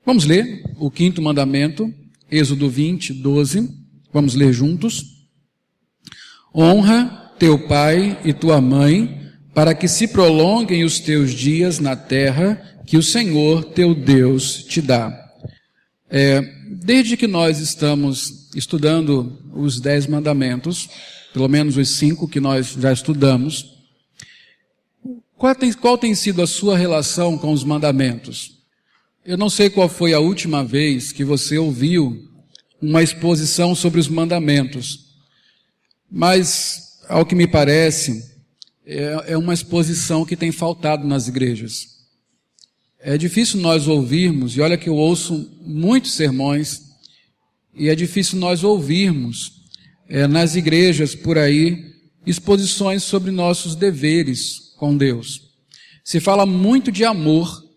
Vamos ler o quinto mandamento, Êxodo 20, 12. Vamos ler juntos. Honra teu pai e tua mãe, para que se prolonguem os teus dias na terra que o Senhor teu Deus te dá. Desde que nós estamos estudando os 10 mandamentos, pelo menos os 5 que nós já estudamos, qual tem sido a sua relação com os mandamentos? Eu não sei qual foi a última vez que você ouviu uma exposição sobre os mandamentos, mas, ao que me parece, é uma exposição que tem faltado nas igrejas. É difícil nós ouvirmos, e olha que eu ouço muitos sermões, e é difícil nós ouvirmos nas igrejas por aí exposições sobre nossos deveres com Deus. Se fala muito de amor,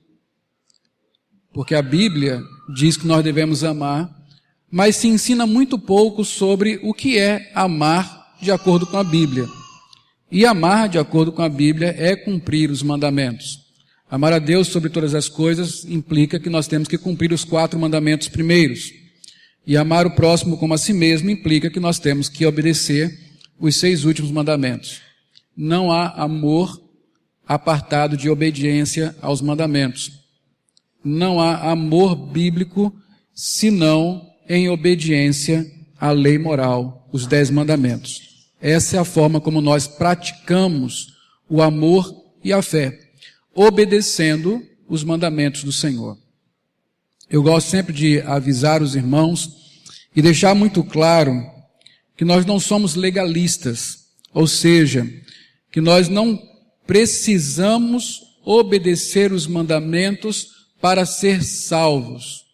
porque a Bíblia diz que nós devemos amar, mas se ensina muito pouco sobre o que é amar de acordo com a Bíblia. E amar de acordo com a Bíblia é cumprir os mandamentos. Amar a Deus sobre todas as coisas implica que nós temos que cumprir os 4 mandamentos primeiros. E amar o próximo como a si mesmo implica que nós temos que obedecer os 6 últimos mandamentos. Não há amor apartado de obediência aos mandamentos. Não há amor bíblico senão em obediência à lei moral, os 10 mandamentos. Essa é a forma como nós praticamos o amor e a fé, obedecendo os mandamentos do Senhor. Eu gosto sempre de avisar os irmãos e deixar muito claro que nós não somos legalistas, ou seja, que nós não precisamos obedecer os mandamentos para ser salvos.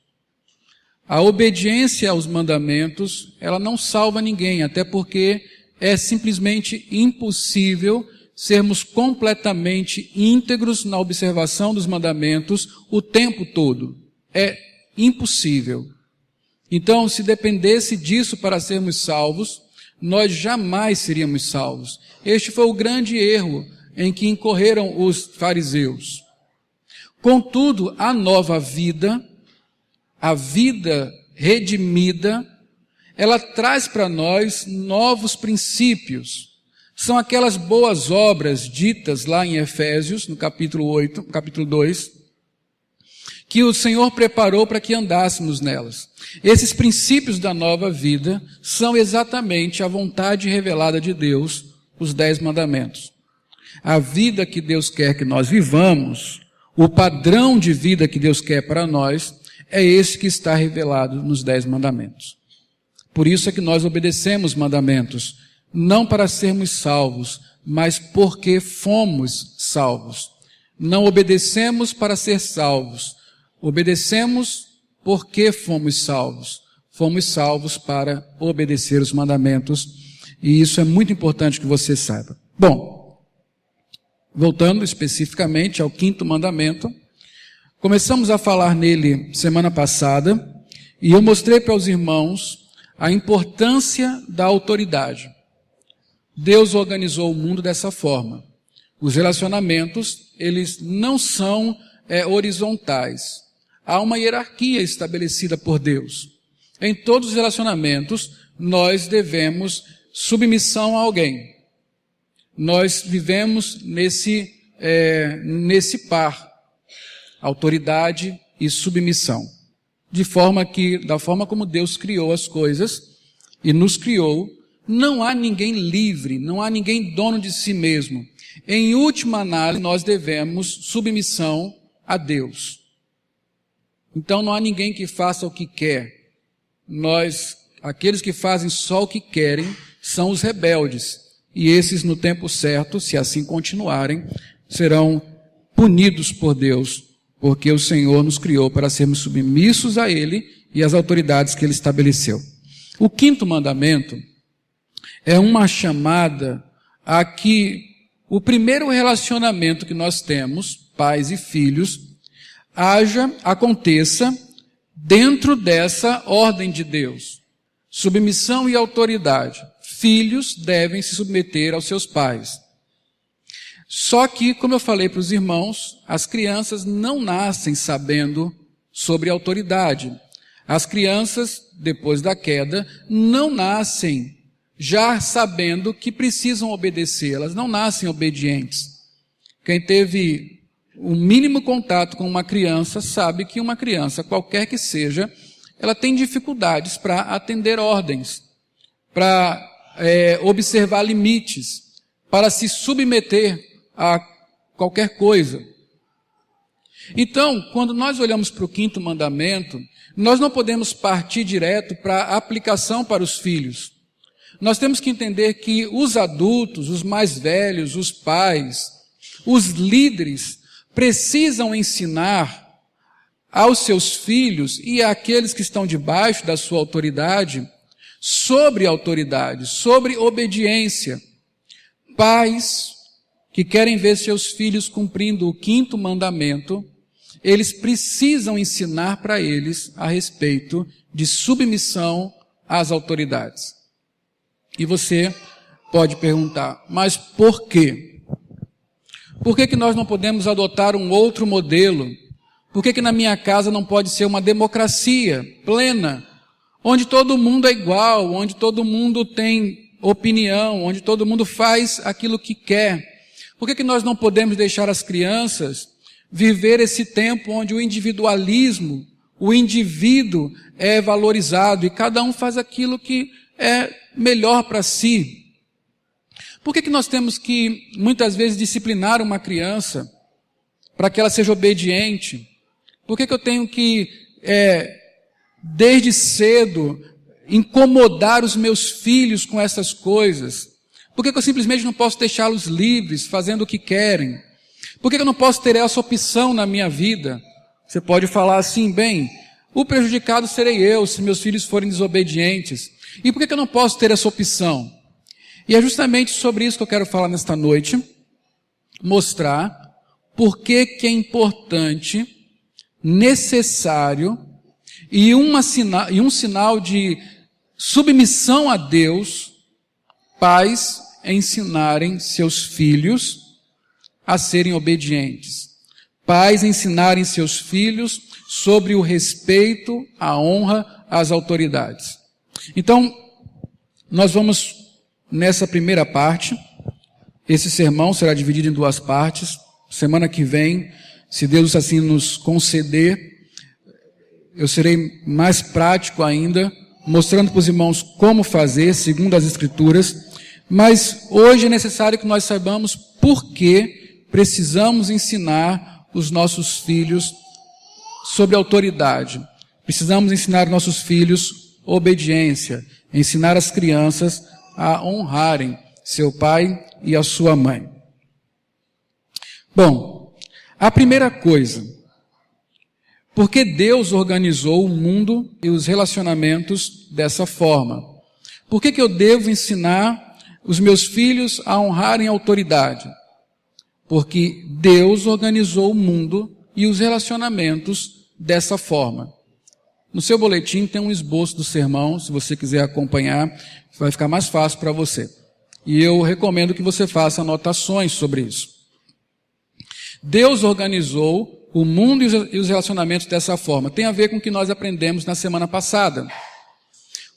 A obediência aos mandamentos, ela não salva ninguém, até porque é simplesmente impossível sermos completamente íntegros na observação dos mandamentos o tempo todo. É impossível. Então, se dependesse disso para sermos salvos, nós jamais seríamos salvos. Este foi o grande erro em que incorreram os fariseus. Contudo, a nova vida, a vida redimida, ela traz para nós novos princípios. São aquelas boas obras ditas lá em Efésios, no capítulo 8, capítulo 2, que o Senhor preparou para que andássemos nelas. Esses princípios da nova vida são exatamente a vontade revelada de Deus, os 10 mandamentos. A vida que Deus quer que nós vivamos, o padrão de vida que Deus quer para nós, é esse que está revelado nos 10 mandamentos. Por isso é que nós obedecemos mandamentos, não para sermos salvos, mas porque fomos salvos. Não obedecemos para ser salvos, obedecemos porque fomos salvos. Fomos salvos para obedecer os mandamentos, e isso é muito importante que você saiba. Bom, voltando especificamente ao 5º mandamento, começamos a falar nele semana passada, e eu mostrei para os irmãos a importância da autoridade. Deus organizou o mundo dessa forma. Os relacionamentos, eles não são horizontais. Há uma hierarquia estabelecida por Deus. Em todos os relacionamentos, nós devemos submissão a alguém. Nós vivemos nesse par, autoridade e submissão. Da forma como Deus criou as coisas e nos criou, não há ninguém livre, não há ninguém dono de si mesmo. Em última análise, nós devemos submissão a Deus. Então não há ninguém que faça o que quer. Aqueles que fazem só o que querem, são os rebeldes. E esses, no tempo certo, se assim continuarem, serão punidos por Deus, porque o Senhor nos criou para sermos submissos a Ele e às autoridades que Ele estabeleceu. O 5º mandamento é uma chamada a que o primeiro relacionamento que nós temos, pais e filhos, aconteça dentro dessa ordem de Deus. Submissão e autoridade. Filhos devem se submeter aos seus pais. Só que, como eu falei para os irmãos, as crianças não nascem sabendo sobre autoridade. As crianças, depois da queda, não nascem já sabendo que precisam obedecer, elas não nascem obedientes. Quem teve o mínimo contato com uma criança sabe que uma criança, qualquer que seja, ela tem dificuldades para atender ordens, para observar limites, para se submeter a qualquer coisa. Então, quando nós olhamos para o 5º mandamento, nós não podemos partir direto para a aplicação para os filhos. Nós temos que entender que os adultos, os mais velhos, os pais, os líderes, precisam ensinar aos seus filhos e àqueles que estão debaixo da sua autoridade sobre autoridade, sobre obediência. Pais que querem ver seus filhos cumprindo o 5º mandamento, eles precisam ensinar para eles a respeito de submissão às autoridades. E você pode perguntar, mas por quê? Por que nós não podemos adotar um outro modelo? Por que na minha casa não pode ser uma democracia plena, onde todo mundo é igual, onde todo mundo tem opinião, onde todo mundo faz aquilo que quer? Por que nós não podemos deixar as crianças viver esse tempo onde o individualismo, o indivíduo é valorizado e cada um faz aquilo que é melhor para si? Por que nós temos que, muitas vezes, disciplinar uma criança para que ela seja obediente? Por que eu tenho que, desde cedo, incomodar os meus filhos com essas coisas? Por que eu simplesmente não posso deixá-los livres, fazendo o que querem? Por que eu não posso ter essa opção na minha vida? Você pode falar assim, bem, o prejudicado serei eu se meus filhos forem desobedientes. E por que eu não posso ter essa opção? E é justamente sobre isso que eu quero falar nesta noite, mostrar por que é importante, necessário e um sinal de submissão a Deus, pais ensinarem seus filhos a serem obedientes. Pais ensinarem seus filhos sobre o respeito, a honra às autoridades. Então, nós vamos nessa primeira parte. Esse sermão será dividido em 2 partes. Semana que vem, se Deus assim nos conceder, eu serei mais prático ainda, mostrando para os irmãos como fazer, segundo as Escrituras. Mas hoje é necessário que nós saibamos por que precisamos ensinar os nossos filhos sobre autoridade. Precisamos ensinar nossos filhos obediência, ensinar as crianças a honrarem seu pai e a sua mãe. Bom, a primeira coisa, porque Deus organizou o mundo e os relacionamentos dessa forma? Por que eu devo ensinar os meus filhos a honrarem a autoridade? Porque Deus organizou o mundo e os relacionamentos dessa forma. No seu boletim tem um esboço do sermão, se você quiser acompanhar, vai ficar mais fácil para você. E eu recomendo que você faça anotações sobre isso. Deus organizou o mundo e os relacionamentos dessa forma. Tem a ver com o que nós aprendemos na semana passada.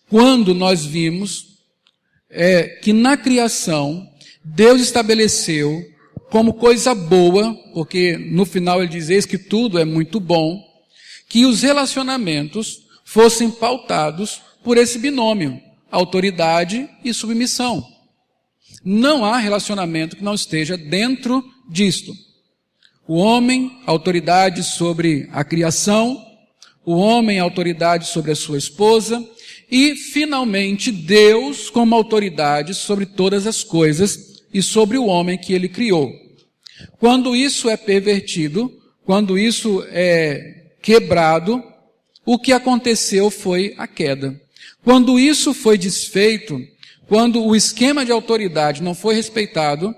Quando nós vimos que na criação, Deus estabeleceu como coisa boa, porque no final ele diz, eis que tudo é muito bom, que os relacionamentos fossem pautados por esse binômio, autoridade e submissão. Não há relacionamento que não esteja dentro disto. O homem, autoridade sobre a criação, o homem, autoridade sobre a sua esposa, e, finalmente, Deus como autoridade sobre todas as coisas e sobre o homem que ele criou. Quando isso é pervertido, quando isso é quebrado, o que aconteceu foi a queda. Quando isso foi desfeito, quando o esquema de autoridade não foi respeitado,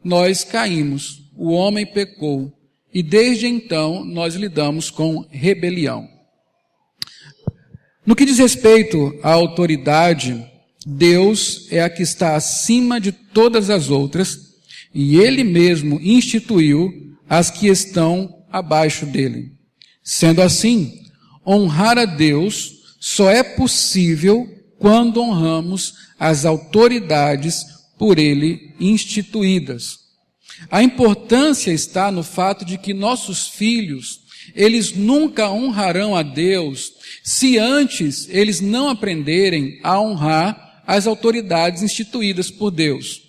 nós caímos, o homem pecou, e desde então nós lidamos com rebelião. No que diz respeito à autoridade, Deus é a que está acima de todas as outras, e Ele mesmo instituiu as que estão abaixo dele. Sendo assim, honrar a Deus só é possível quando honramos as autoridades por Ele instituídas. A importância está no fato de que nossos filhos, eles nunca honrarão a Deus se antes eles não aprenderem a honrar as autoridades instituídas por Deus.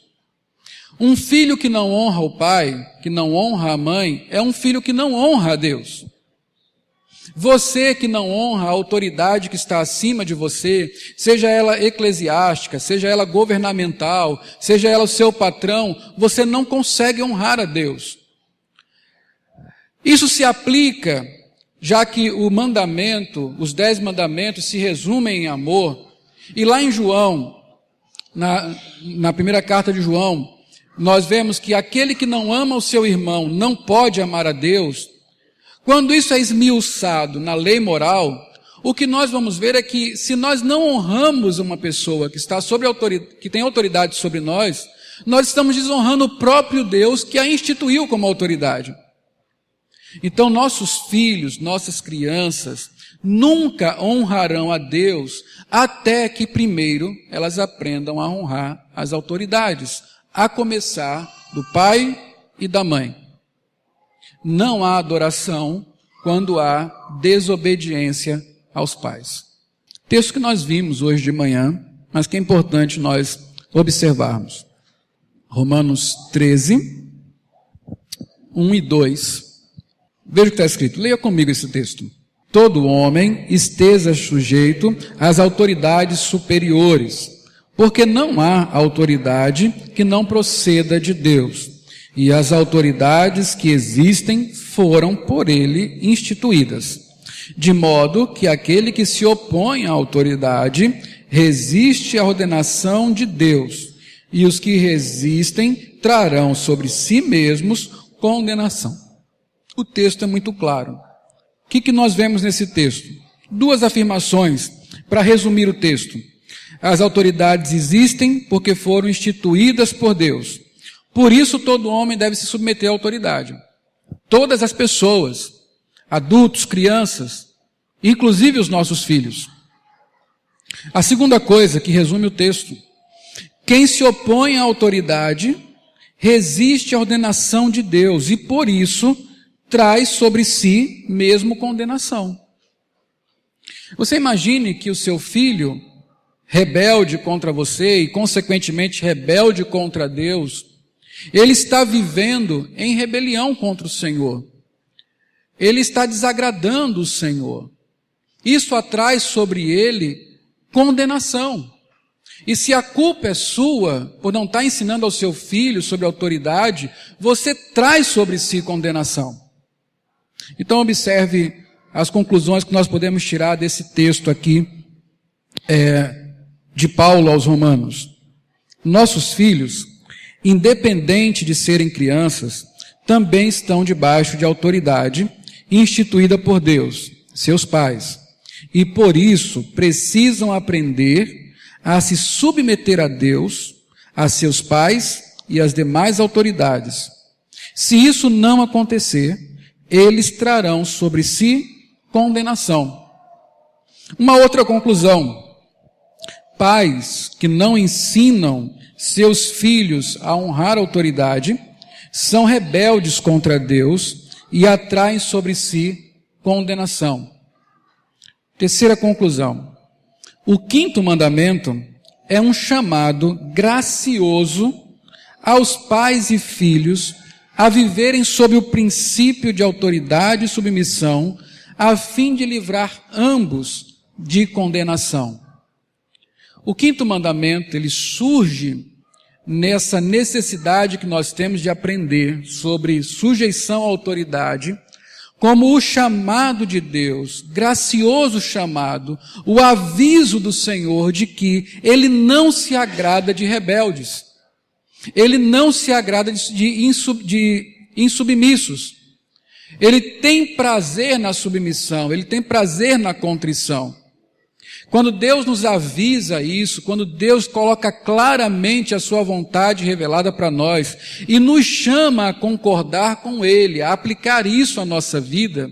Um filho que não honra o pai, que não honra a mãe, é um filho que não honra a Deus. Você que não honra a autoridade que está acima de você, seja ela eclesiástica, seja ela governamental, seja ela o seu patrão, você não consegue honrar a Deus. Isso se aplica, já que o mandamento, os 10 mandamentos se resumem em amor, e lá em João, na primeira carta de João, nós vemos que aquele que não ama o seu irmão não pode amar a Deus. Quando isso é esmiuçado na lei moral, o que nós vamos ver é que se nós não honramos uma pessoa que está que tem autoridade sobre nós estamos desonrando o próprio Deus que a instituiu como autoridade. Então nossos filhos, nossas crianças, nunca honrarão a Deus até que primeiro elas aprendam a honrar as autoridades, a começar do pai e da mãe. Não há adoração quando há desobediência aos pais. Texto que nós vimos hoje de manhã, mas que é importante nós observarmos. Romanos 13, 1 e 2. Veja o que está escrito. Leia comigo esse texto. Todo homem esteja sujeito às autoridades superiores, porque não há autoridade que não proceda de Deus. E as autoridades que existem foram por ele instituídas. De modo que aquele que se opõe à autoridade resiste à ordenação de Deus, e os que resistem trarão sobre si mesmos condenação. O texto é muito claro. O que nós vemos nesse texto? 2 afirmações para resumir o texto. As autoridades existem porque foram instituídas por Deus. Por isso todo homem deve se submeter à autoridade. Todas as pessoas, adultos, crianças, inclusive os nossos filhos. A segunda coisa que resume o texto: quem se opõe à autoridade resiste à ordenação de Deus e por isso traz sobre si mesmo condenação. Você imagine que o seu filho, rebelde contra você e consequentemente rebelde contra Deus, ele está vivendo em rebelião contra o Senhor. Ele está desagradando o Senhor. Isso atrai sobre ele condenação. E se a culpa é sua, por não estar ensinando ao seu filho sobre autoridade, você traz sobre si condenação. Então observe as conclusões que nós podemos tirar desse texto aqui, de Paulo aos Romanos. Nossos filhos, independente de serem crianças, também estão debaixo de autoridade instituída por Deus, seus pais. E por isso precisam aprender a se submeter a Deus, a seus pais e às demais autoridades. Se isso não acontecer, eles trarão sobre si condenação. Uma outra conclusão: pais que não ensinam seus filhos a honrar a autoridade são rebeldes contra Deus e atraem sobre si condenação. Terceira conclusão: o 5º mandamento é um chamado gracioso aos pais e filhos a viverem sob o princípio de autoridade e submissão, a fim de livrar ambos de condenação. O 5º mandamento, ele surge nessa necessidade que nós temos de aprender sobre sujeição à autoridade, como o chamado de Deus, gracioso chamado, o aviso do Senhor de que Ele não se agrada de rebeldes. Ele não se agrada de insubmissos. Ele tem prazer na submissão, Ele tem prazer na contrição. Quando Deus nos avisa isso, quando Deus coloca claramente a sua vontade revelada para nós e nos chama a concordar com Ele, a aplicar isso à nossa vida,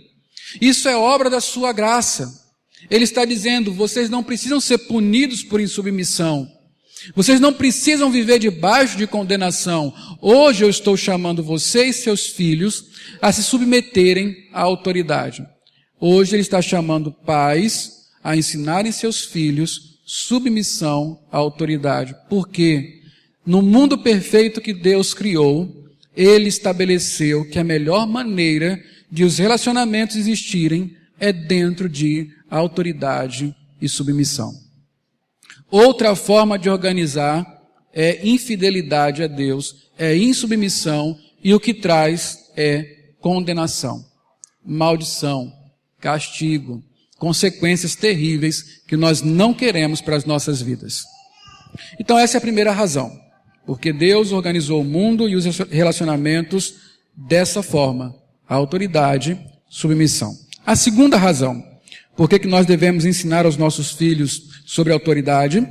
Isso é obra da sua graça. Ele está dizendo, vocês não precisam ser punidos por insubmissão. Vocês não precisam viver debaixo de condenação. Hoje eu estou chamando vocês, seus filhos, a se submeterem à autoridade. Hoje ele está chamando pais a ensinarem seus filhos submissão à autoridade. Por quê? No mundo perfeito que Deus criou, ele estabeleceu que a melhor maneira de os relacionamentos existirem é dentro de autoridade e submissão. Outra forma de organizar é infidelidade a Deus, é insubmissão, e o que traz é condenação, maldição, castigo, consequências terríveis que nós não queremos para as nossas vidas. Então essa é a primeira razão, porque Deus organizou o mundo e os relacionamentos dessa forma, a autoridade, submissão. A segunda razão, por que nós devemos ensinar aos nossos filhos sobre a autoridade?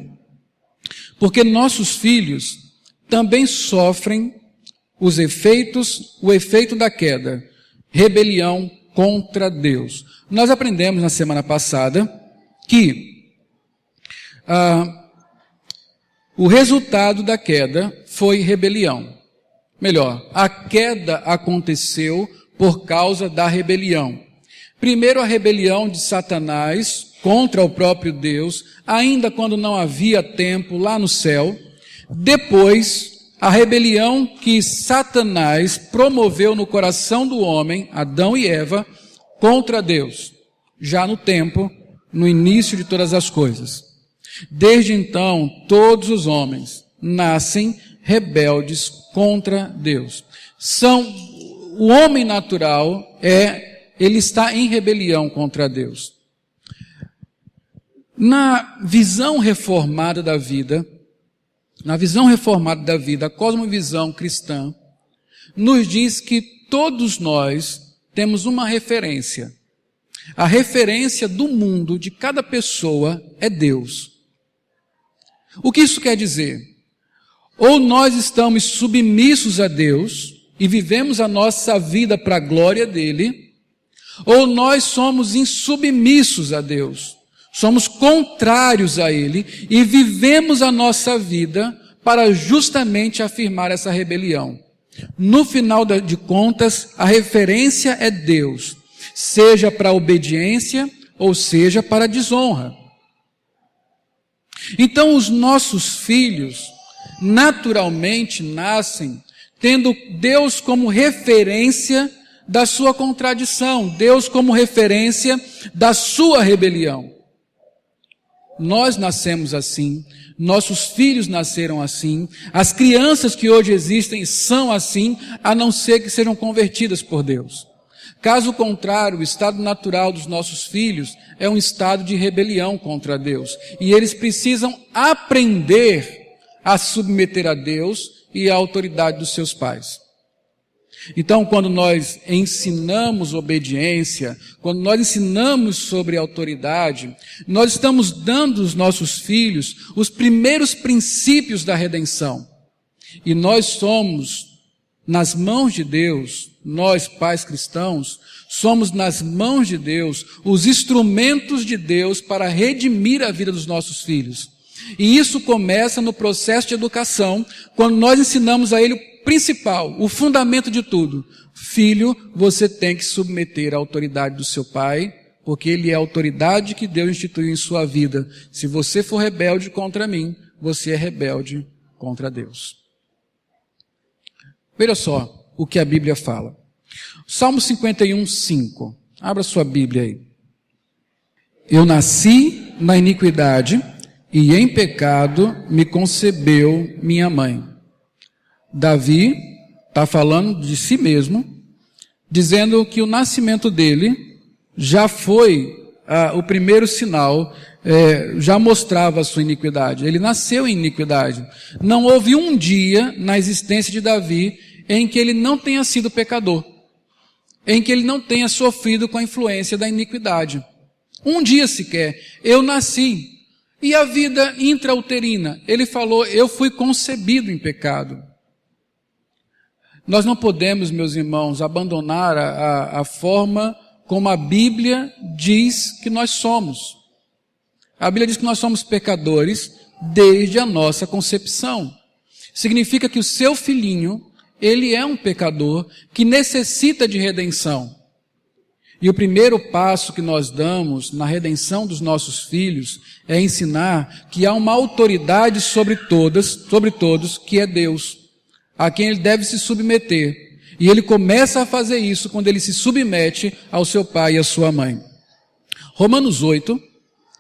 Porque nossos filhos também sofrem o efeito da queda, rebelião contra Deus. Nós aprendemos na semana passada que o resultado da queda foi rebelião. Melhor, a queda aconteceu por causa da rebelião. Primeiro a rebelião de Satanás contra o próprio Deus, ainda quando não havia templo lá no céu. Depois, a rebelião que Satanás promoveu no coração do homem, Adão e Eva, contra Deus, já no tempo, no início de todas as coisas. Desde então, todos os homens nascem rebeldes contra Deus. O homem natural ele está em rebelião contra Deus. Na visão reformada da vida, a cosmovisão cristã, nos diz que todos nós temos uma referência. A referência do mundo de cada pessoa é Deus. O que isso quer dizer? Ou nós estamos submissos a Deus e vivemos a nossa vida para a glória dele, ou nós somos insubmissos a Deus, somos contrários a ele e vivemos a nossa vida para justamente afirmar essa rebelião. No final de contas, a referência é Deus, seja para a obediência ou seja para a desonra. Então os nossos filhos naturalmente nascem tendo Deus como referência da sua contradição, Deus como referência da sua rebelião. Nós nascemos assim, nossos filhos nasceram assim, as crianças que hoje existem são assim, a não ser que sejam convertidas por Deus. Caso contrário, o estado natural dos nossos filhos é um estado de rebelião contra Deus. E eles precisam aprender a submeter a Deus e à autoridade dos seus pais. Então, quando nós ensinamos obediência, quando nós ensinamos sobre autoridade, nós estamos dando aos nossos filhos os primeiros princípios da redenção. E nós somos, nas mãos de Deus, nós pais cristãos, somos nas mãos de Deus, os instrumentos de Deus para redimir a vida dos nossos filhos. E isso começa no processo de educação, quando nós ensinamos a ele o principal, o fundamento de tudo. Filho, você tem que submeter à autoridade do seu pai, porque ele é a autoridade que Deus instituiu em sua vida. Se você for rebelde contra mim, você é rebelde contra Deus. Veja só o que a Bíblia fala. Salmo 51, 5. Abra sua Bíblia aí. Eu nasci na iniquidade e em pecado me concebeu minha mãe. Davi está falando de si mesmo, dizendo que o nascimento dele já foi o primeiro sinal, já mostrava a sua iniquidade. Ele nasceu em iniquidade. Não houve um dia na existência de Davi em que ele não tenha sido pecador, em que ele não tenha sofrido com a influência da iniquidade. Um dia sequer. Eu nasci. E a vida intrauterina? Ele falou, eu fui concebido em pecado. Nós não podemos, meus irmãos, abandonar a forma como a Bíblia diz que nós somos. A Bíblia diz que nós somos pecadores desde a nossa concepção. Significa que o seu filhinho, ele é um pecador que necessita de redenção. E o primeiro passo que nós damos na redenção dos nossos filhos é ensinar que há uma autoridade sobre todos, que é Deus, a quem ele deve se submeter. E ele começa a fazer isso quando ele se submete ao seu pai e à sua mãe. Romanos 8,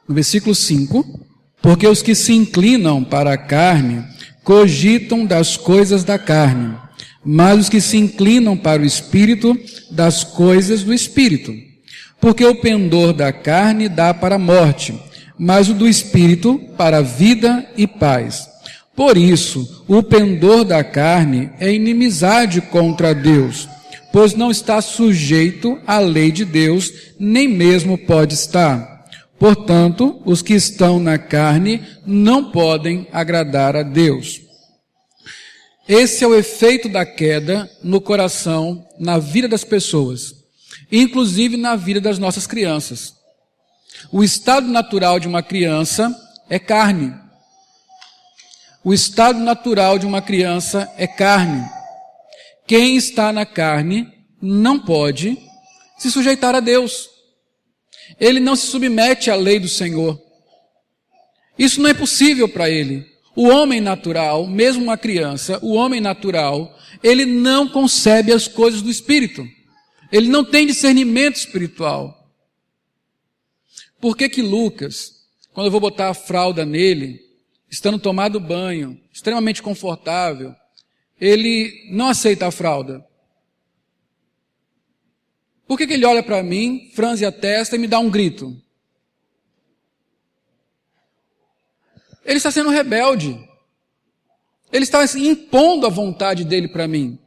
no versículo 5, porque os que se inclinam para a carne cogitam das coisas da carne, mas os que se inclinam para o Espírito, das coisas do Espírito. Porque o pendor da carne dá para a morte, mas o do Espírito para a vida e paz. Por isso, o pendor da carne é inimizade contra Deus, pois não está sujeito à lei de Deus, nem mesmo pode estar. Portanto, os que estão na carne não podem agradar a Deus. Esse é o efeito da queda no coração, na vida das pessoas, inclusive na vida das nossas crianças. O estado natural de uma criança é carne. O estado natural de uma criança é carne. Quem está na carne não pode se sujeitar a Deus. Ele não se submete à lei do Senhor. Isso não é possível para ele. O homem natural, mesmo uma criança, o homem natural, ele não concebe as coisas do Espírito. Ele não tem discernimento espiritual. Por que Lucas, quando eu vou botar a fralda nele, estando tomado banho, extremamente confortável, ele não aceita a fralda? Por que ele olha para mim, franze a testa e me dá um grito? Ele está sendo rebelde. Ele está impondo a vontade dele para mim.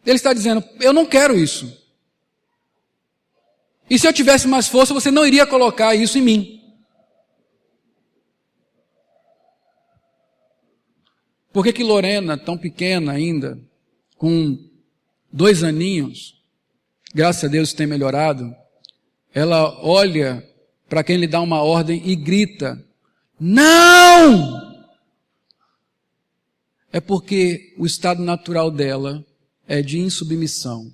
Ele está dizendo, eu não quero isso. E se eu tivesse mais força, você não iria colocar isso em mim. Por que Lorena, tão pequena ainda, com 2 aninhos, graças a Deus tem melhorado, ela olha para quem lhe dá uma ordem e grita, não! É porque o estado natural dela é de insubmissão,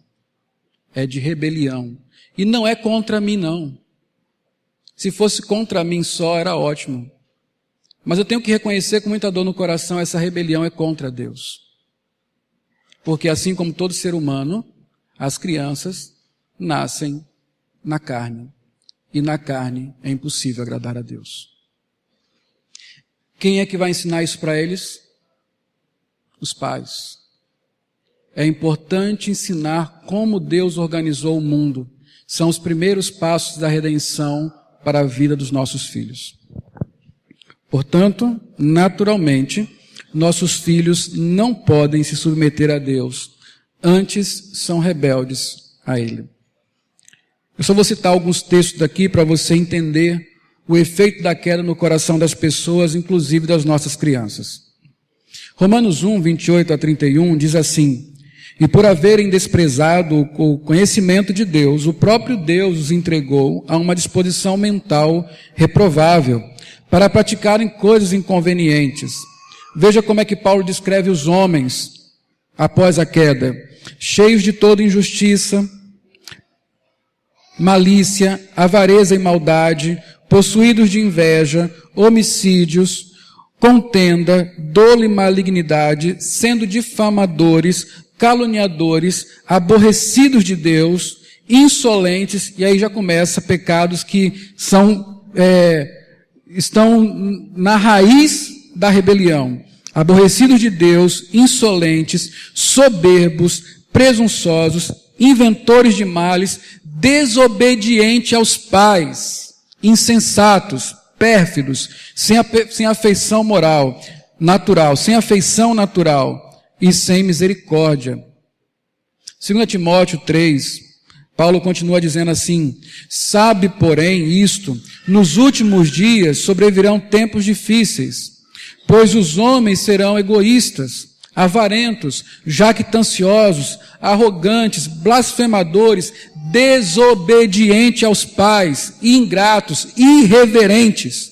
é de rebelião. E não é contra mim, não. Se fosse contra mim só, era ótimo. Mas eu tenho que reconhecer com muita dor no coração, essa rebelião é contra Deus. Porque assim como todo ser humano, as crianças nascem na carne. E na carne é impossível agradar a Deus. Quem é que vai ensinar isso para eles? Os pais. É importante ensinar como Deus organizou o mundo. São os primeiros passos da redenção para a vida dos nossos filhos. Portanto, naturalmente, nossos filhos não podem se submeter a Deus. Antes, são rebeldes a Ele. Eu só vou citar alguns textos daqui para você entender o efeito da queda no coração das pessoas, inclusive das nossas crianças. Romanos 1, 28 a 31 diz assim, e por haverem desprezado o conhecimento de Deus, o próprio Deus os entregou a uma disposição mental reprovável, para praticarem coisas inconvenientes. Veja como é que Paulo descreve os homens após a queda. Cheios de toda injustiça, malícia, avareza e maldade, possuídos de inveja, homicídios, contenda, dolo e malignidade, sendo difamadores, caluniadores, aborrecidos de Deus, insolentes, e aí já começa pecados que estão na raiz da rebelião. Aborrecidos de Deus, insolentes, soberbos, presunçosos, inventores de males, desobedientes aos pais, insensatos, pérfidos, sem afeição moral, natural, sem afeição natural e sem misericórdia. 2 Timóteo 3, Paulo continua dizendo assim, sabe, porém, isto, nos últimos dias sobrevirão tempos difíceis, pois os homens serão egoístas, avarentos, jactanciosos, arrogantes, blasfemadores, desobedientes aos pais, ingratos, irreverentes,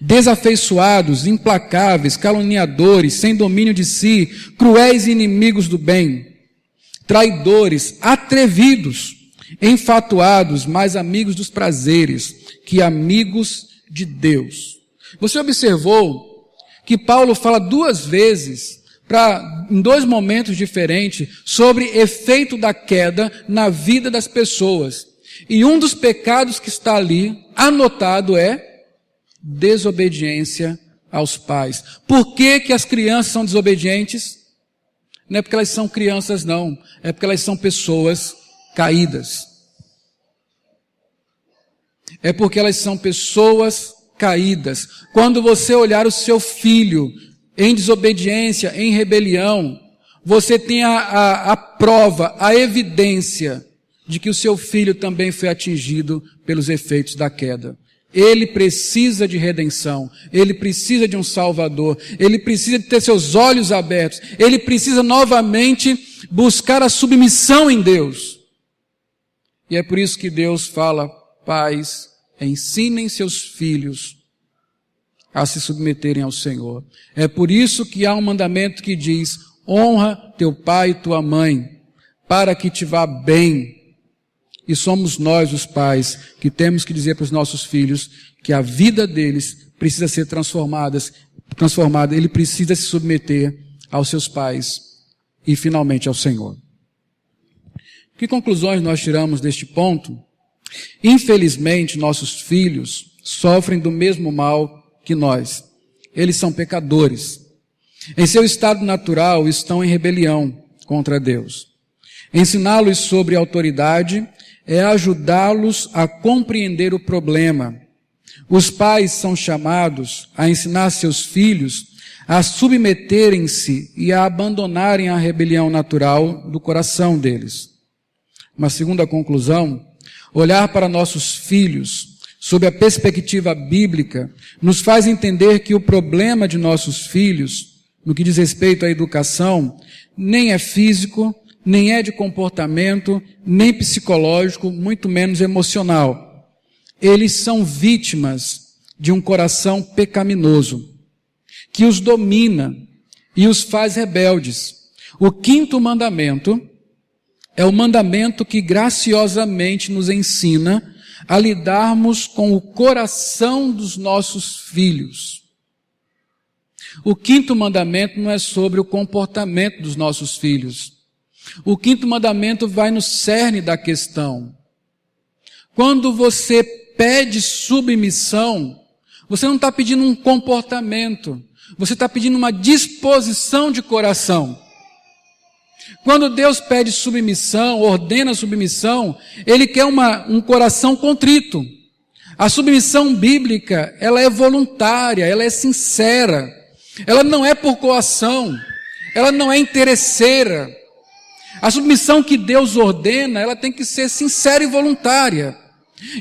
desafeiçoados, implacáveis, caluniadores, sem domínio de si, cruéis e inimigos do bem, traidores, atrevidos, enfatuados, mais amigos dos prazeres que amigos de Deus. Você observou que Paulo fala duas vezes, em dois momentos diferentes, sobre efeito da queda na vida das pessoas. E um dos pecados que está ali anotado é desobediência aos pais. Por que que as crianças são desobedientes? Não é porque elas são crianças, não. É porque elas são pessoas caídas. É porque elas são pessoas caídas. Quando você olhar o seu filho em desobediência, em rebelião, você tem a prova, a evidência de que o seu filho também foi atingido pelos efeitos da queda. Ele precisa de redenção, ele precisa de um Salvador, ele precisa de ter seus olhos abertos, ele precisa novamente buscar a submissão em Deus. E é por isso que Deus fala: pais, ensinem seus filhos a se submeterem ao Senhor. É por isso que há um mandamento que diz: honra teu pai e tua mãe, para que te vá bem. E somos nós, os pais, que temos que dizer para os nossos filhos que a vida deles precisa ser transformada, ele precisa se submeter aos seus pais e finalmente ao Senhor. Que conclusões nós tiramos deste ponto? Infelizmente, nossos filhos sofrem do mesmo mal que nós. Eles são pecadores. Em seu estado natural, estão em rebelião contra Deus. Ensiná-los sobre autoridade é ajudá-los a compreender o problema. Os pais são chamados a ensinar seus filhos a submeterem-se e a abandonarem a rebelião natural do coração deles. Uma segunda conclusão: olhar para nossos filhos sob a perspectiva bíblica nos faz entender que o problema de nossos filhos, no que diz respeito à educação, nem é físico, nem é de comportamento, nem psicológico, muito menos emocional. Eles são vítimas de um coração pecaminoso, que os domina e os faz rebeldes. O quinto mandamento é o mandamento que graciosamente nos ensina a lidarmos com o coração dos nossos filhos. O quinto mandamento não é sobre o comportamento dos nossos filhos. O quinto mandamento vai no cerne da questão. Quando você pede submissão, você não está pedindo um comportamento, você está pedindo uma disposição de coração. Quando Deus pede submissão, ordena submissão, Ele quer um coração contrito. A submissão bíblica, ela é voluntária, ela é sincera, ela não é por coação, ela não é interesseira. A submissão que Deus ordena, ela tem que ser sincera e voluntária.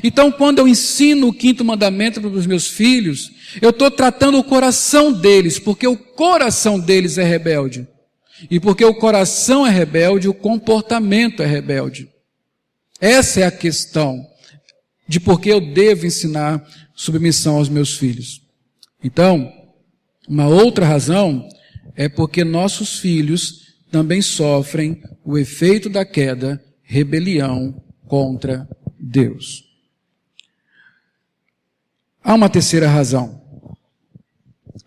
Então, quando eu ensino o quinto mandamento para os meus filhos, eu estou tratando o coração deles, porque o coração deles é rebelde. E porque o coração é rebelde, o comportamento é rebelde. Essa é a questão de por que eu devo ensinar submissão aos meus filhos. Então, uma outra razão é porque nossos filhos também sofrem o efeito da queda, rebelião contra Deus. Há uma terceira razão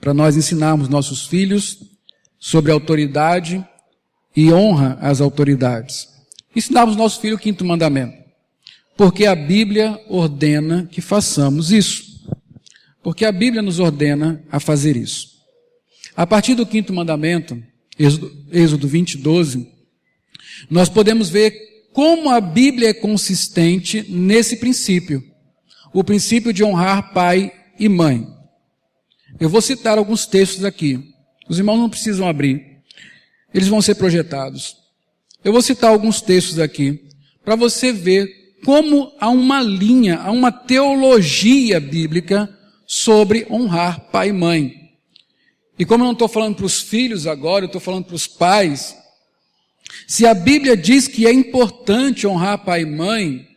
para nós ensinarmos nossos filhos sobre autoridade e honra às autoridades. Ensinarmos nosso filho o quinto mandamento, porque a Bíblia ordena que façamos isso. Porque a Bíblia nos ordena a fazer isso. A partir do quinto mandamento, Êxodo 20:12, nós podemos ver como a Bíblia é consistente nesse princípio. O princípio de honrar pai e mãe. Eu vou citar alguns textos aqui. Os irmãos não precisam abrir. Eles vão ser projetados. Eu vou citar alguns textos aqui, para você ver como há uma linha, há uma teologia bíblica sobre honrar pai e mãe. e como eu não estou falando para os filhos agora, eu estou falando para os pais, se a Bíblia diz que é importante honrar pai e mãe,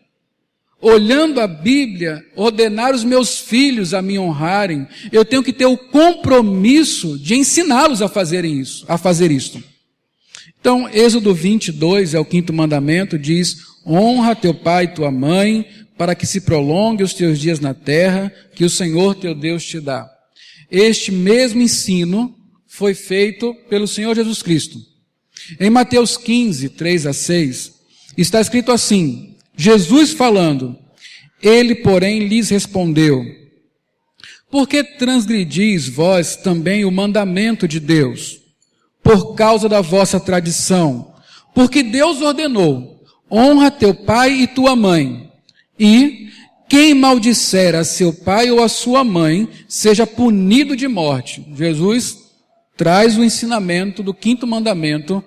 olhando a Bíblia, ordenar os meus filhos a me honrarem, eu tenho que ter o compromisso de ensiná-los a fazer isto. Então, Êxodo 22, é o 5º mandamento, diz: honra teu pai e tua mãe, para que se prolongue os teus dias na terra, que o Senhor teu Deus te dá. Este mesmo ensino foi feito pelo Senhor Jesus Cristo. Em Mateus 15, 3-6, está escrito assim, Jesus falando: ele, porém, lhes respondeu: por que transgredis vós também o mandamento de Deus? Por causa da vossa tradição. Porque Deus ordenou: honra teu pai e tua mãe. E quem maldisser a seu pai ou a sua mãe, seja punido de morte. Jesus traz o ensinamento do 5º mandamento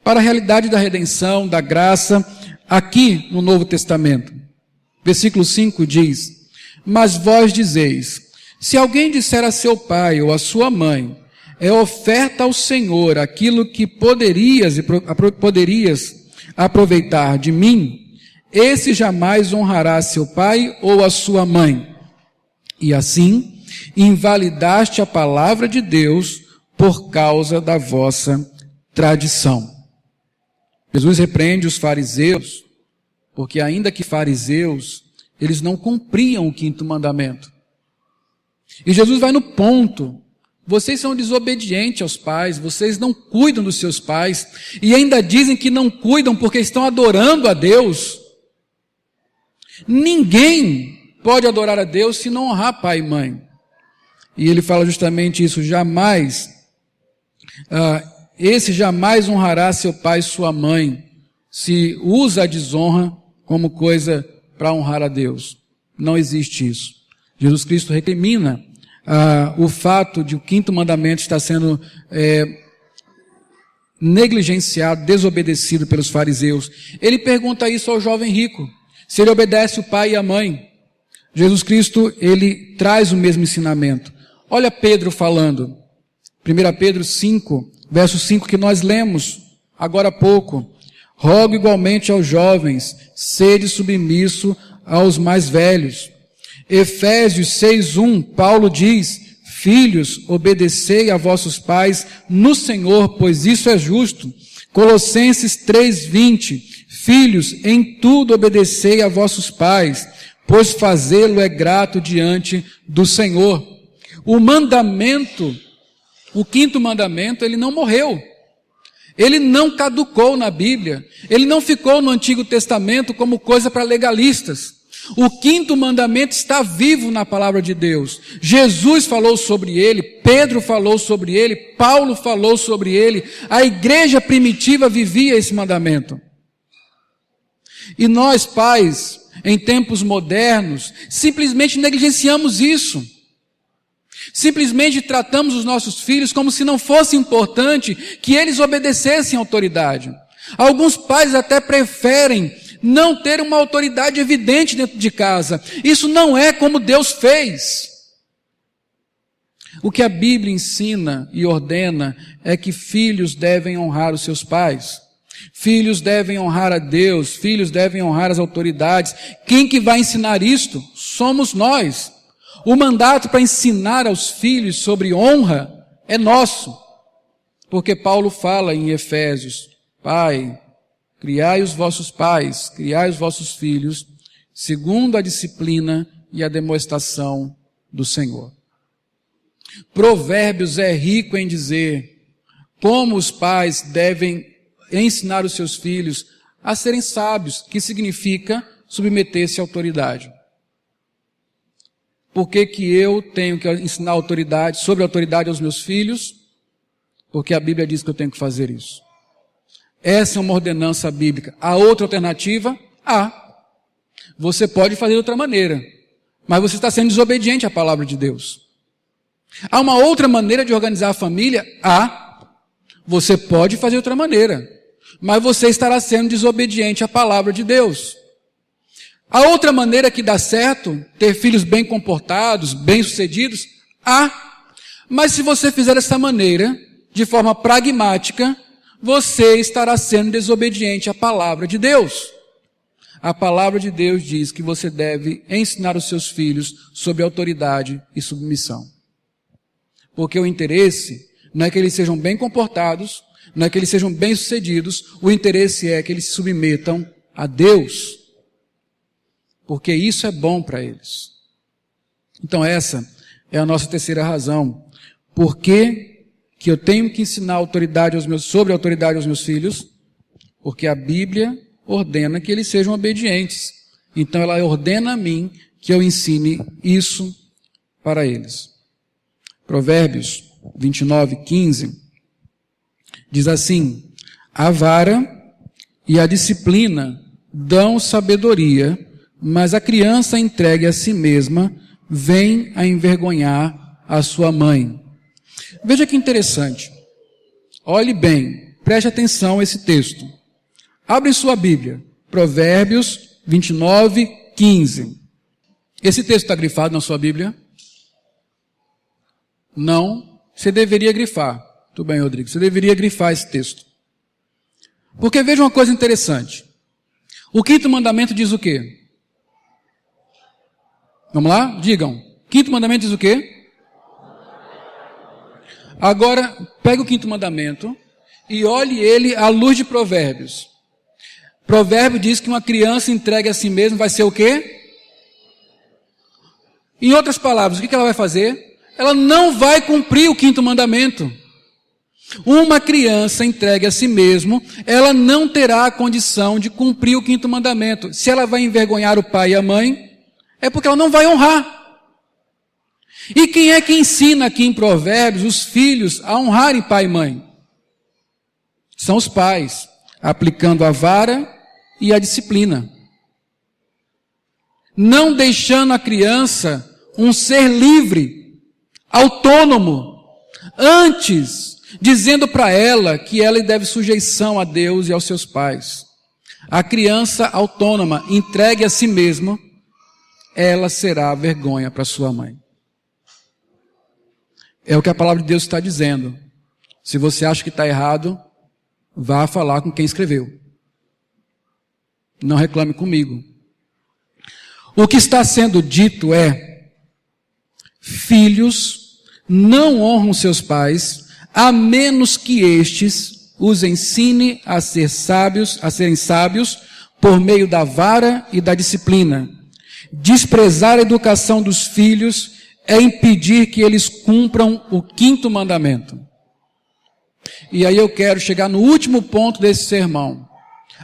para a realidade da redenção, da graça, aqui no Novo Testamento. Versículo 5 diz: mas vós dizeis, se alguém disser a seu pai ou a sua mãe, é oferta ao Senhor aquilo que poderias aproveitar de mim, esse jamais honrará seu pai ou a sua mãe. E assim, invalidaste a palavra de Deus por causa da vossa tradição. Jesus repreende os fariseus, porque ainda que fariseus, eles não cumpriam o 5º mandamento. E Jesus vai no ponto: vocês são desobedientes aos pais, vocês não cuidam dos seus pais, e ainda dizem que não cuidam porque estão adorando a Deus. Ninguém pode adorar a Deus se não honrar pai e mãe. E ele fala justamente isso: esse jamais honrará seu pai e sua mãe, se usa a desonra como coisa para honrar a Deus. Não existe isso. Jesus Cristo recrimina o fato de o 5º mandamento estar sendo negligenciado, desobedecido pelos fariseus. Ele pergunta isso ao jovem rico, se ele obedece o pai e a mãe. Jesus Cristo, ele traz o mesmo ensinamento. Olha Pedro falando, 1 Pedro 5, verso 5, que nós lemos agora há pouco: rogo igualmente aos jovens, sede submisso aos mais velhos. Efésios 6:1, Paulo diz: filhos, obedecei a vossos pais no Senhor, pois isso é justo. Colossenses 3:20, filhos, em tudo obedecei a vossos pais, pois fazê-lo é grato diante do Senhor. O mandamento, o 5º mandamento, ele não morreu. Ele não caducou na Bíblia. Ele não ficou no Antigo Testamento como coisa para legalistas. O 5º mandamento está vivo na palavra de Deus. Jesus falou sobre ele, Pedro falou sobre ele, Paulo falou sobre ele. A igreja primitiva vivia esse mandamento. E nós, pais, em tempos modernos, simplesmente negligenciamos isso. Simplesmente tratamos os nossos filhos como se não fosse importante que eles obedecessem à autoridade. Alguns pais até preferem não ter uma autoridade evidente dentro de casa. Isso não é como Deus fez. O que a Bíblia ensina e ordena é que filhos devem honrar os seus pais. Filhos devem honrar a Deus, filhos devem honrar as autoridades. Quem que vai ensinar isto? Somos nós. O mandato para ensinar aos filhos sobre honra é nosso. Porque Paulo fala em Efésios: Pai, criai os vossos pais, criai os vossos filhos, segundo a disciplina e a demonstração do Senhor. Provérbios é rico em dizer como os pais devem ensinar os seus filhos a serem sábios, que significa submeter-se à autoridade. Por que que eu tenho que ensinar autoridade, sobre autoridade aos meus filhos? Porque a Bíblia diz que eu tenho que fazer isso. Essa é uma ordenança bíblica. Há outra alternativa? Há. Você pode fazer de outra maneira, mas você está sendo desobediente à palavra de Deus. Há uma outra maneira de organizar a família? Há. Você pode fazer de outra maneira, mas você estará sendo desobediente à palavra de Deus. Há outra maneira que dá certo, ter filhos bem comportados, bem-sucedidos? Há. Mas se você fizer dessa maneira, de forma pragmática, você estará sendo desobediente à palavra de Deus. A palavra de Deus diz que você deve ensinar os seus filhos sob autoridade e submissão. Porque o interesse não é que eles sejam bem comportados, não é que eles sejam bem-sucedidos, o interesse é que eles se submetam a Deus. Porque isso é bom para eles. Então essa é a nossa terceira razão. Por que eu tenho que ensinar sobre a autoridade aos meus filhos? Porque a Bíblia ordena que eles sejam obedientes. Então ela ordena a mim que eu ensine isso para eles. Provérbios 29:15 diz assim: a vara e a disciplina dão sabedoria, mas a criança entregue a si mesma vem a envergonhar a sua mãe. Veja que interessante. Olhe bem, preste atenção a esse texto. Abre sua Bíblia, Provérbios 29:15. Esse texto está grifado na sua Bíblia? Não. Você deveria grifar. Tudo bem, Rodrigo. Você deveria grifar esse texto. Porque veja uma coisa interessante. O quinto mandamento diz o quê? Vamos lá? Digam. Quinto mandamento diz o quê? Agora, pega o quinto mandamento e olhe ele à luz de Provérbios. Provérbio diz que uma criança entregue a si mesma vai ser o quê? Em outras palavras, o que ela vai fazer? Ela não vai cumprir o quinto mandamento. Uma criança entregue a si mesma, ela não terá a condição de cumprir o quinto mandamento. Se ela vai envergonhar o pai e a mãe, é porque ela não vai honrar. E quem é que ensina aqui em Provérbios os filhos a honrarem pai e mãe? São os pais, aplicando a vara e a disciplina. Não deixando a criança um ser livre, autônomo, antes dizendo para ela que ela deve sujeição a Deus e aos seus pais. A criança autônoma, entregue a si mesma, ela será vergonha para sua mãe. É o que a palavra de Deus está dizendo. Se você acha que está errado, vá falar com quem escreveu. Não reclame comigo. O que está sendo dito é: filhos não honram seus pais, a menos que estes os ensine a serem sábios por meio da vara e da disciplina. Desprezar a educação dos filhos é impedir que eles cumpram o quinto mandamento. E aí eu quero chegar no último ponto desse sermão.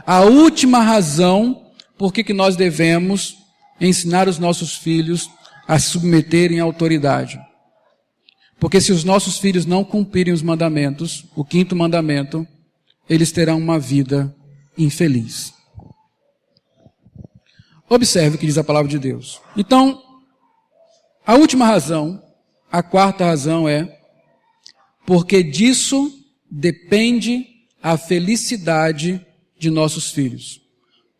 A última razão por que nós devemos ensinar os nossos filhos a se submeterem à autoridade. Porque se os nossos filhos não cumprirem os mandamentos, o quinto mandamento, eles terão uma vida infeliz. Observe o que diz a palavra de Deus. Então, a última razão, a quarta razão é: porque disso depende a felicidade de nossos filhos.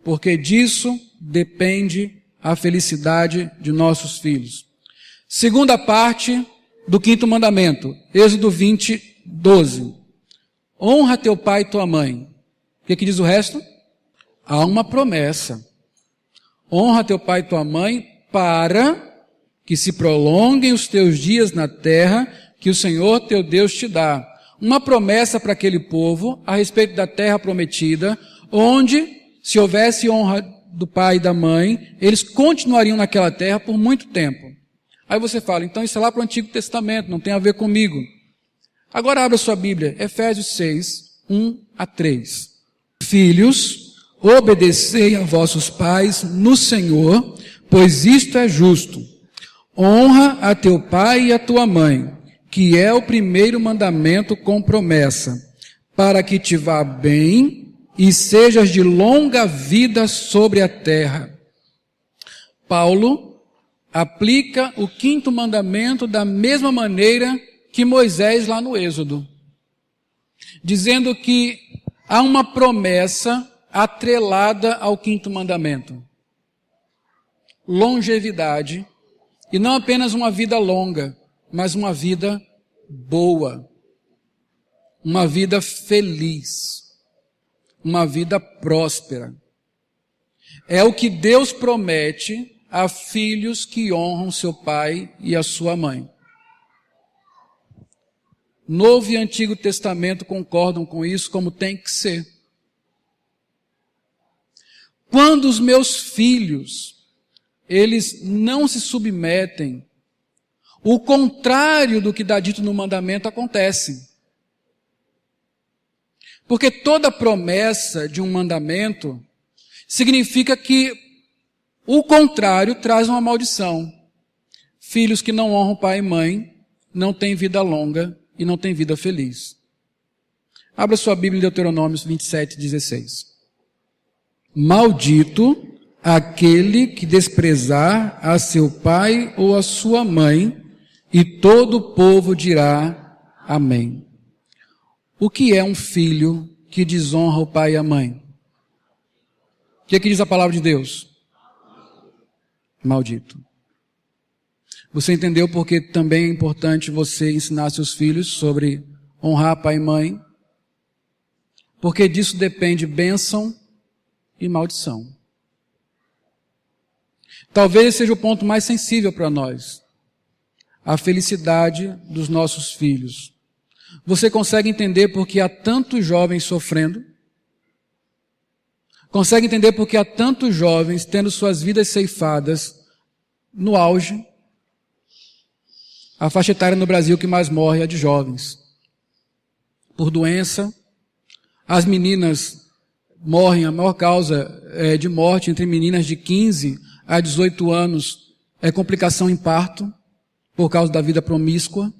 Porque disso depende a felicidade de nossos filhos. Segunda parte do quinto mandamento, Êxodo 20:12. Honra teu pai e tua mãe. O que diz o resto? Há uma promessa. Honra teu pai e tua mãe para que se prolonguem os teus dias na terra que o Senhor teu Deus te dá. Uma promessa para aquele povo a respeito da terra prometida, onde, se houvesse honra do pai e da mãe, eles continuariam naquela terra por muito tempo. Aí você fala, então isso é lá para o Antigo Testamento, não tem a ver comigo. Agora abra sua Bíblia, Efésios 6, 1-3. Filhos, obedecei a vossos pais no Senhor, pois isto é justo. Honra a teu pai e a tua mãe, que é o primeiro mandamento com promessa, para que te vá bem e sejas de longa vida sobre a terra. Paulo aplica o quinto mandamento da mesma maneira que Moisés lá no Êxodo, dizendo que há uma promessa atrelada ao quinto mandamento. Longevidade, e não apenas uma vida longa, mas uma vida boa, uma vida feliz, uma vida próspera. É o que Deus promete a filhos que honram seu pai e a sua mãe. Novo e Antigo Testamento concordam com isso como tem que ser. Quando os meus filhos, eles não se submetem, o contrário do que dá dito no mandamento acontece. Porque toda promessa de um mandamento significa que o contrário traz uma maldição. Filhos que não honram pai e mãe não têm vida longa e não têm vida feliz. Abra sua Bíblia em Deuteronômio 27:16. Maldito aquele que desprezar a seu pai ou a sua mãe, e todo o povo dirá amém. O que é um filho que desonra o pai e a mãe? O que é que diz a palavra de Deus? Maldito. Você entendeu porque também é importante você ensinar seus filhos sobre honrar pai e mãe? Porque disso depende bênção e maldição. Talvez seja o ponto mais sensível para nós. A felicidade dos nossos filhos. Você consegue entender porque há tantos jovens sofrendo? Consegue entender porque há tantos jovens tendo suas vidas ceifadas no auge? A faixa etária no Brasil que mais morre é a de jovens. Por doença, as meninas morrem, a maior causa de morte entre meninas de 15 a 18 anos é complicação em parto, por causa da vida promíscua,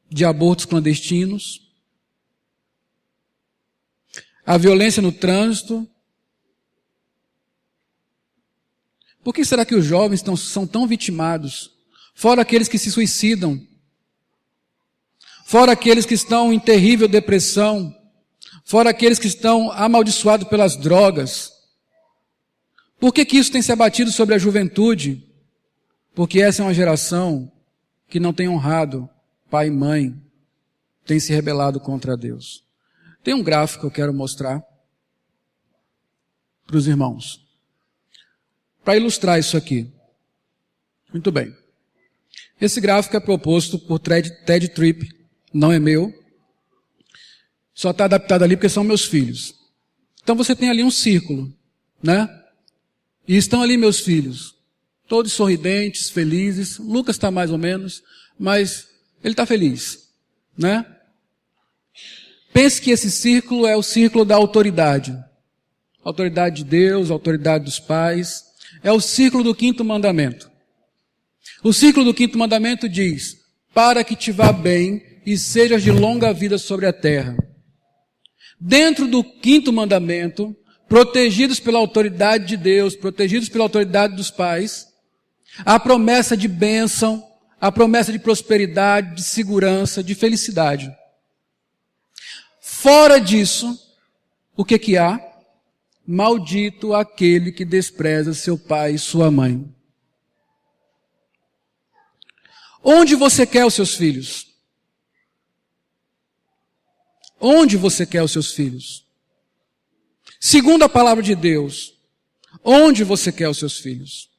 de abortos clandestinos. A violência no trânsito. Por que será que os jovens são tão vitimados? Fora aqueles que se suicidam. Fora aqueles que estão em terrível depressão. Fora aqueles que estão amaldiçoados pelas drogas. Por que isso tem se abatido sobre a juventude? Porque essa é uma geração que não tem honrado pai e mãe, tem se rebelado contra Deus. Tem um gráfico que eu quero mostrar para os irmãos, para ilustrar isso aqui. Muito bem. Esse gráfico é proposto por Ted Tripp, não é meu, só está adaptado ali porque são meus filhos. Então você tem ali um círculo, né? E estão ali meus filhos, todos sorridentes, felizes. Lucas está mais ou menos, mas ele está feliz, né? Pense que esse círculo é o círculo da autoridade. Autoridade de Deus, autoridade dos pais. É o círculo do 5º mandamento. O círculo do 5º mandamento diz: para que te vá bem e sejas de longa vida sobre a terra. Dentro do 5º mandamento, protegidos pela autoridade de Deus, protegidos pela autoridade dos pais, a promessa de bênção, a promessa de prosperidade, de segurança, de felicidade. Fora disso, o que há? Maldito aquele que despreza seu pai e sua mãe. Onde você quer os seus filhos? Onde você quer os seus filhos? Segundo a palavra de Deus, onde você quer os seus filhos?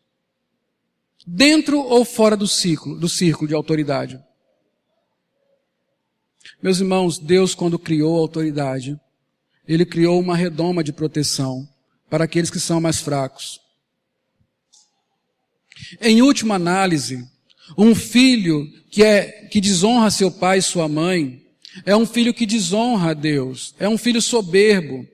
Dentro ou fora do círculo de autoridade? Meus irmãos, Deus, quando criou a autoridade, Ele criou uma redoma de proteção para aqueles que são mais fracos. Em última análise, um filho que desonra seu pai e sua mãe, é um filho que desonra a Deus, é um filho soberbo,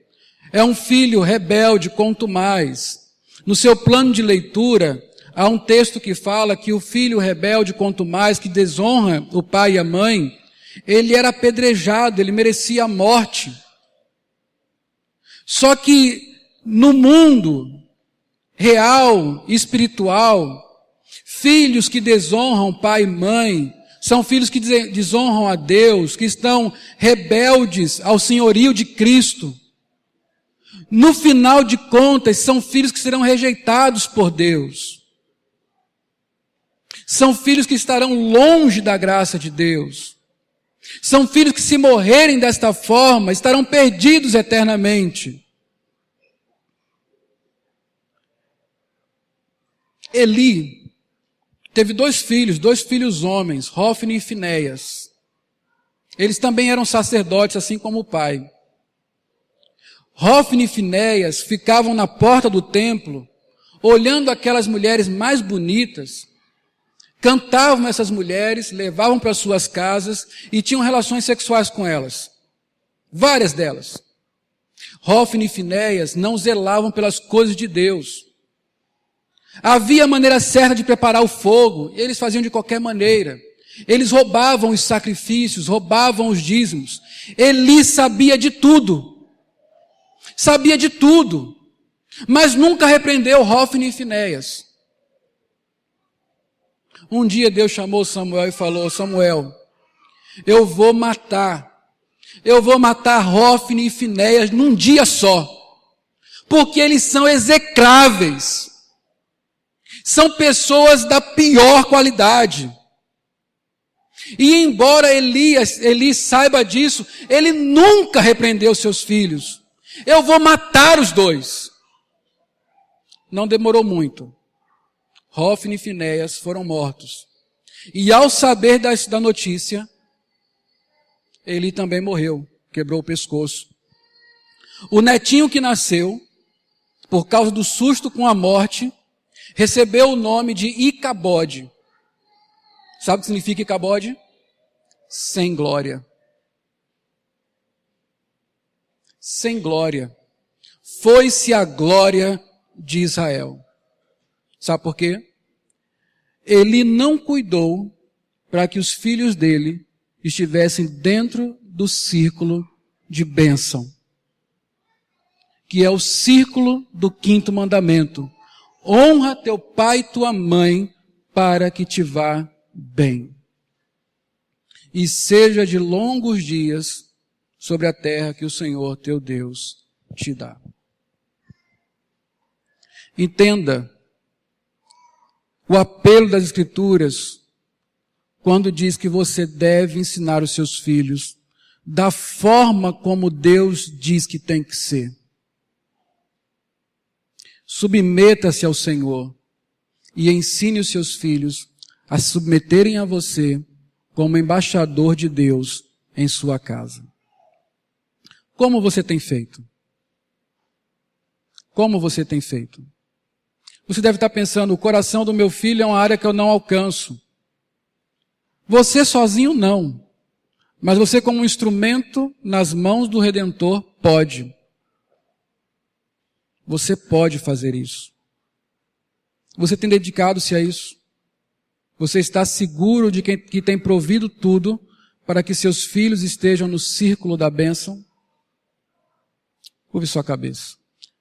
é um filho rebelde, contumaz. No seu plano de leitura, há um texto que fala que o filho rebelde, contumaz, que desonra o pai e a mãe, ele era apedrejado, ele merecia a morte. Só que no mundo real, espiritual, filhos que desonram pai e mãe, são filhos que desonram a Deus, que estão rebeldes ao senhorio de Cristo. No final de contas, são filhos que serão rejeitados por Deus. São filhos que estarão longe da graça de Deus. São filhos que, se morrerem desta forma, estarão perdidos eternamente. Eli teve dois filhos homens, Hofni e Finéias. Eles também eram sacerdotes, assim como o pai. Hofni e Finéias ficavam na porta do templo, olhando aquelas mulheres mais bonitas, cantavam essas mulheres, levavam para suas casas e tinham relações sexuais com elas. Várias delas. Hofni e Finéias não zelavam pelas coisas de Deus. Havia a maneira certa de preparar o fogo, e eles faziam de qualquer maneira. Eles roubavam os sacrifícios, roubavam os dízimos. Eli sabia de tudo. Sabia de tudo. Mas nunca repreendeu Hofni e Finéias. Um dia Deus chamou Samuel e falou: Samuel, eu vou matar Hofni e Finéias num dia só. Porque eles são execráveis. São pessoas da pior qualidade. E embora Eli saiba disso, ele nunca repreendeu seus filhos. Eu vou matar os dois. Não demorou muito. Hofni e Finéias foram mortos. E ao saber da notícia, Eli também morreu, quebrou o pescoço. O netinho que nasceu, por causa do susto com a morte, recebeu o nome de Icabode. Sabe o que significa Icabode? Sem glória. Sem glória. Foi-se a glória de Israel. Sabe por quê? Ele não cuidou para que os filhos dele estivessem dentro do círculo de bênção, que é o círculo do 5º mandamento. Honra teu pai e tua mãe para que te vá bem. E seja de longos dias sobre a terra que o Senhor teu Deus te dá. Entenda o apelo das Escrituras quando diz que você deve ensinar os seus filhos da forma como Deus diz que tem que ser. Submeta-se ao Senhor e ensine os seus filhos a se submeterem a você como embaixador de Deus em sua casa. Como você tem feito? Como você tem feito? Você deve estar pensando: o coração do meu filho é uma área que eu não alcanço. Você sozinho não. Mas você, como um instrumento nas mãos do Redentor, pode. Você pode fazer isso. Você tem dedicado-se a isso? Você está seguro de que tem provido tudo para que seus filhos estejam no círculo da bênção? Curve sua cabeça.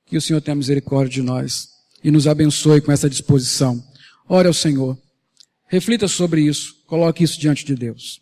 Que o Senhor tenha misericórdia de nós e nos abençoe com essa disposição. Ore ao Senhor. Reflita sobre isso. Coloque isso diante de Deus.